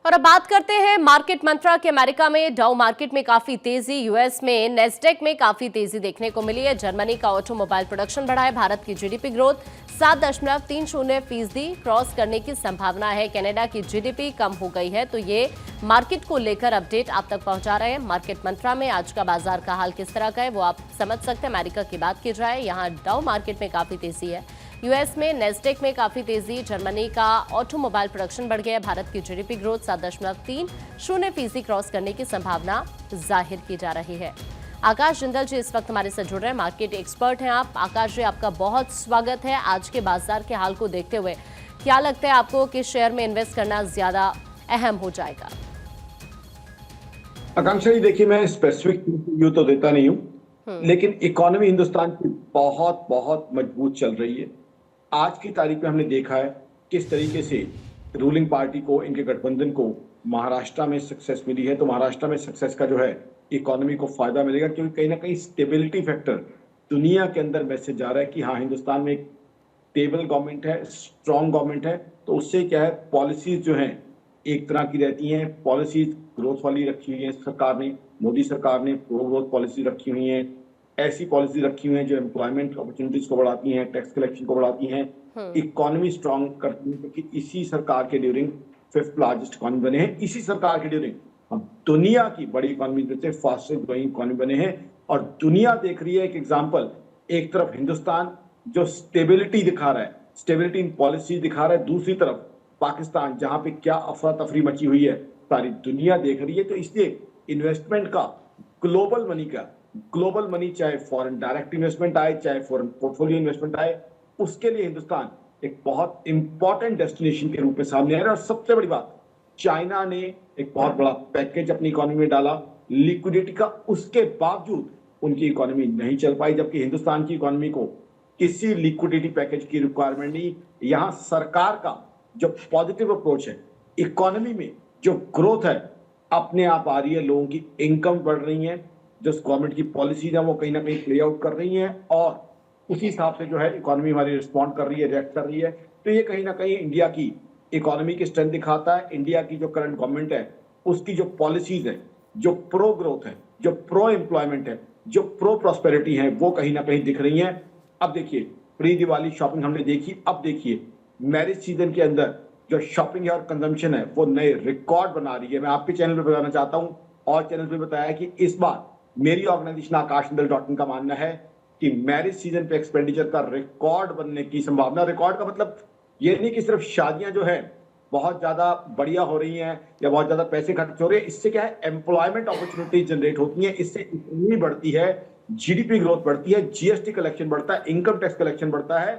और अब बात करते हैं मार्केट मंत्रा के। अमेरिका में डाउ मार्केट में काफी तेजी, यूएस में नेस्डेक में काफी तेजी देखने को मिली है। जर्मनी का ऑटोमोबाइल प्रोडक्शन बढ़ा है। भारत की जीडीपी ग्रोथ 7.30% क्रॉस करने की संभावना है। कनाडा की जीडीपी कम हो गई है। तो ये मार्केट को लेकर अपडेट आप तक पहुंचा रहे हैं। मार्केट मंत्रा में आज का बाजार का हाल किस तरह का है वो आप समझ सकते हैं। अमेरिका की बात की जाए, यहाँ डाउ मार्केट में काफी तेजी है। यूएस में नेस्डेक में काफी तेजी। जर्मनी का ऑटोमोबाइल प्रोडक्शन बढ़ गया है। भारत की जीडीपी ग्रोथ 7.30% क्रॉस करने की संभावना जाहिर की जा रही है। आकाश जिंदल जी इस वक्त हमारे साथ जुड़ रहे हैं, मार्केट एक्सपर्ट हैं आप। आकाश जी, आपका बहुत स्वागत है। आज के बाजार के हाल को देखते हुए क्या लगता है आपको कि शेयर में इन्वेस्ट करना ज्यादा अहम हो जाएगा? आकांक्षा जी, देखिए, मैं स्पेसिफिक व्यू तो देता नहीं हूं, लेकिन इकोनॉमी हिंदुस्तान की बहुत बहुत मजबूत चल रही है। आज की तारीख में हमने देखा है किस तरीके से रूलिंग पार्टी को, इनके गठबंधन को महाराष्ट्र में सक्सेस मिली है। तो महाराष्ट्र में सक्सेस का जो है इकोनॉमी को फायदा मिलेगा, क्योंकि कहीं ना कहीं स्टेबिलिटी फैक्टर दुनिया के अंदर मैसेज जा रहा है कि हाँ, हिंदुस्तान में एक स्टेबल गवर्नमेंट है, स्ट्रॉन्ग गवर्नमेंट है। तो उससे क्या है, पॉलिसीज जो हैं एक तरह की रहती हैं। पॉलिसीज ग्रोथ वाली रखी हुई है सरकार ने, मोदी सरकार ने प्रो ग्रोथ पॉलिसी रखी हुई है। ऐसी पॉलिसी रखी हुई है जो एम्प्लॉयमेंट अपॉर्चुनिटीज को बढ़ाती हैं, टैक्स कलेक्शन को बढ़ाती हैं, इकोनॉमी स्ट्रांग करती है। क्योंकि इसी सरकार के ड्यूरिंग 5th लार्जेस्ट इकोनॉमी बने हैं। इसी सरकार के ड्यूरिंग हम दुनिया की बड़ी इकोनॉमी में से फास्टेस्ट ग्रोइंग इकोनॉमी बने हैं। और दुनिया देख रही है एक एग्जाम्पल, एक तरफ हिंदुस्तान जो स्टेबिलिटी दिखा रहा है, स्टेबिलिटी इन पॉलिसी दिखा रहा है, दूसरी तरफ पाकिस्तान जहां पे क्या अफरा तफरी मची हुई है सारी दुनिया देख रही है। तो इसलिए इन्वेस्टमेंट का, ग्लोबल मनी का, ग्लोबल मनी चाहे फॉरेन डायरेक्ट इन्वेस्टमेंट आए, चाहे फॉरेन पोर्टफोलियो इन्वेस्टमेंट आए, उसके लिए हिंदुस्तान एक बहुत इंपॉर्टेंट डेस्टिनेशन के रूप में सामने आ रहा है। और सबसे बड़ी बात, चाइना ने एक बहुत बड़ा पैकेज अपनी इकोनॉमी में डाला लिक्विडिटी का, उसके बावजूद उनकी इकोनॉमी नहीं चल पाई, जबकि हिंदुस्तान की इकोनॉमी को किसी लिक्विडिटी पैकेज की रिक्वायरमेंट नहीं। यहां सरकार का जो पॉजिटिव अप्रोच है, इकोनॉमी में जो ग्रोथ है अपने आप आ रही है, लोगों की इनकम बढ़ रही है, जो गवर्नमेंट की पॉलिसीज है वो कहीं ना कहीं प्ले आउट कर रही हैं, और उसी हिसाब से जो है इकोनॉमी हमारी रिस्पॉन्ड कर रही है, रिएक्ट कर रही है। तो ये कहीं ना कहीं इंडिया की इकोनॉमी की स्ट्रेंथ दिखाता है। इंडिया की जो करंट गवर्नमेंट है उसकी जो पॉलिसीज है, जो प्रो ग्रोथ है, जो प्रो एम्प्लॉयमेंट है, जो प्रो प्रॉस्पेरिटी है, वो कहीं ना कहीं दिख रही है। अब देखिए, प्री दिवाली शॉपिंग हमने देखी, अब देखिए मैरिज सीजन के अंदर जो शॉपिंग है और कंजम्पशन है वो नए रिकॉर्ड बना रही है। मैं आपके चैनल पे बताना चाहता हूं और चैनल पे बताया कि इस बार मेरी ऑर्गेनाइजेशन आकाशजिंदल.in का मानना है कि मैरिज सीजन पे एक्सपेंडिचर का रिकॉर्ड बनने की संभावना। रिकॉर्ड का मतलब ये नहीं कि सिर्फ शादियां जो है बहुत ज्यादा बढ़िया हो रही हैं या बहुत ज्यादा पैसे खर्च हो रहे हैं। इससे क्या है, एम्प्लॉयमेंट अपॉर्चुनिटीज जनरेट होती हैं, इससे इकोनॉमी बढ़ती है, जीडीपी ग्रोथ बढ़ती है, जीएसटी कलेक्शन बढ़ता है, इनकम टैक्स कलेक्शन बढ़ता है,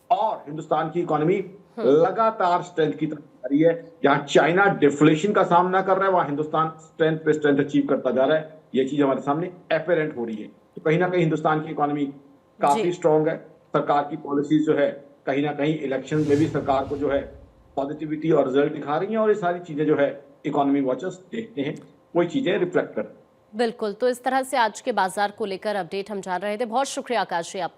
और हिंदुस्तान की इकोनॉमी लगातार स्ट्रेंथ की तरफ जा रही है। जहां चाइना डिफ्लेशन का सामना कर रहा है, वहां हिंदुस्तान स्ट्रेंथ पे स्ट्रेंथ अचीव करता जा रहा है। ये चीज हमारे सामने एपेरेंट हो रही है। तो कहीं ना कहीं हिंदुस्तान की इकोनॉमी काफी स्ट्रांग है। सरकार की पॉलिसीज जो है कहीं ना कहीं इलेक्शन में भी सरकार को जो है पॉजिटिविटी और रिजल्ट दिखा रही हैं, और ये सारी चीजें जो है इकोनॉमी वॉचर्स देखते हैं, वही चीजें रिफ्लेक्ट करते हैं। बिल्कुल, तो इस तरह से आज के बाजार को लेकर अपडेट हम जान रहे थे। बहुत शुक्रिया आकाश जी आपका।